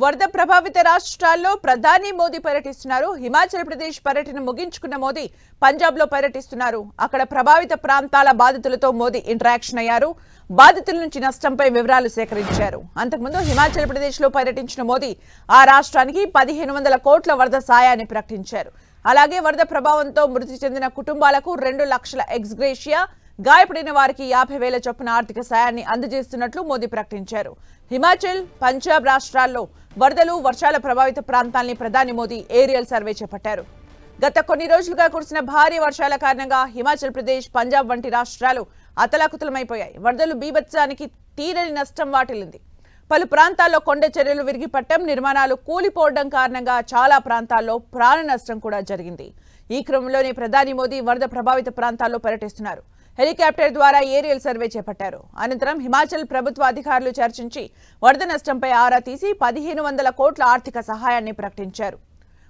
వరద ప్రభావిత రాష్ట్రాల్లో ప్రధాని మోదీ పర్యటిస్తున్నారు. హిమాచల్ ప్రదేశ్ పర్యటన ముగించుకున్న మోదీ పంజాబ్ లో పర్యటిస్తున్నారు. అక్కడ ప్రభావిత ప్రాంతాల బాధితులతో మోదీ ఇంటరాక్షన్ అయ్యారు. బాధితుల నుంచి నష్టంపై వివరాలు సేకరించారు. అంతకుముందు హిమాచల్ ప్రదేశ్ లో పర్యటించిన మోదీ ఆ రాష్ట్రానికి 1500 కోట్ల వరద సాయాన్ని ప్రకటించారు. అలాగే వరద ప్రభావంతో మృతి చెందిన కుటుంబాలకు 2 లక్షల ఎక్స్గ్రేషియా, గాయపడిన వారికి 50,000 చొప్పున ఆర్థిక సాయాన్ని అందజేస్తున్నట్లు మోదీ ప్రకటించారు. హిమాచల్, పంజాబ్ రాష్ట్రాల్లో వరదలు, వర్షాల ప్రభావిత ప్రాంతాల్ని ప్రధాని మోదీ ఏరియల్ సర్వే చేపట్టారు. గత కొన్ని రోజులుగా కురిసిన భారీ వర్షాల కారణంగా హిమాచల్ ప్రదేశ్, పంజాబ్ వంటి రాష్ట్రాలు అతలాకుతలమైపోయాయి. వరదలు బీభత్సానికి తీరని నష్టం వాటిల్లింది. పలు ప్రాంతాల్లో కొండ చర్యలు విరిగిపట్టడం, నిర్మాణాలు కూలిపోవడం కారణంగా చాలా ప్రాంతాల్లో ప్రాణ నష్టం కూడా జరిగింది. ఈ క్రమంలోనే ప్రధాని మోదీ వరద ప్రభావిత ప్రాంతాల్లో పర్యటిస్తున్నారు. హెలికాప్టర్ ద్వారా ఏరియల్ సర్వే చేపట్టారు. అనంతరం హిమాచల్ ప్రభుత్వ అధికారులు చర్చించి వరద నష్టంపై ఆరా తీసి 1500 కోట్ల ఆర్థిక సహాయాన్ని ప్రకటించారు.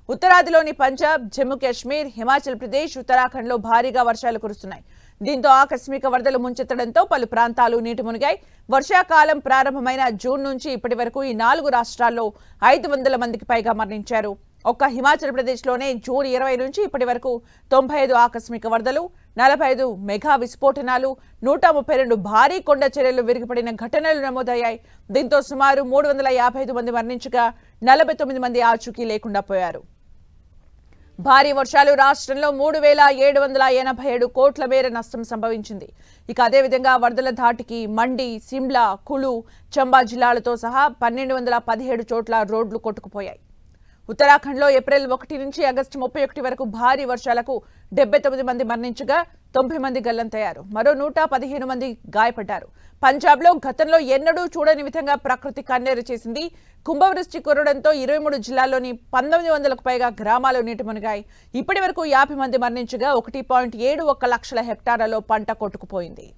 ఉత్తరాదిలోని పంజాబ్, జమ్మూ కాశ్మీర్, హిమాచల్ ప్రదేశ్, ఉత్తరాఖండ్లో భారీగా వర్షాలు కురుస్తున్నాయి. దీంతో ఆకస్మిక వరదలు ముంచెత్తడంతో పలు ప్రాంతాలు నీటి మునిగాయి. వర్షాకాలం ప్రారంభమైన జూన్ నుంచి ఇప్పటి వరకు ఈ 4 రాష్ట్రాల్లో 500 మందికి పైగా మరణించారు. ఒక్క హిమాచల్ ప్రదేశ్లోనే జూన్ 20 నుంచి ఇప్పటి వరకు 95 ఆకస్మిక వరదలు, 45 మెగా విస్ఫోటనాలు, 132 భారీ కొండ చర్యలు విరిగిపడిన ఘటనలు నమోదయ్యాయి. దీంతో సుమారు 355 మంది మరణించగా 49 మంది ఆచూకీ లేకుండా పోయారు. భారీ వర్షాలు రాష్ట్రంలో 3787 కోట్ల మేర నష్టం సంభవించింది. ఇక అదేవిధంగా వరదల ధాటికి మండి, సిమ్లా, కులు, చంబా జిల్లాలతో సహా 1217 చోట్ల రోడ్లు కొట్టుకుపోయాయి. ఉత్తరాఖండ్లో ఏప్రిల్ 1 నుంచి ఆగస్టు 31 వరకు భారీ వర్షాలకు 79 మంది మరణించగా 90 మంది గల్లంతయ్యారు. మరో 115 మంది గాయపడ్డారు. పంజాబ్లో గతంలో ఎన్నడూ చూడని విధంగా ప్రకృతి కన్నెర చేసింది. కుంభవృష్టి కురవడంతో 23 జిల్లాల్లోని 1900కు పైగా గ్రామాలు నీటి మునిగాయి. ఇప్పటి వరకు 50 మంది మరణించగా 1.71 లక్షల హెక్టార్లలో పంట కొట్టుకుపోయింది.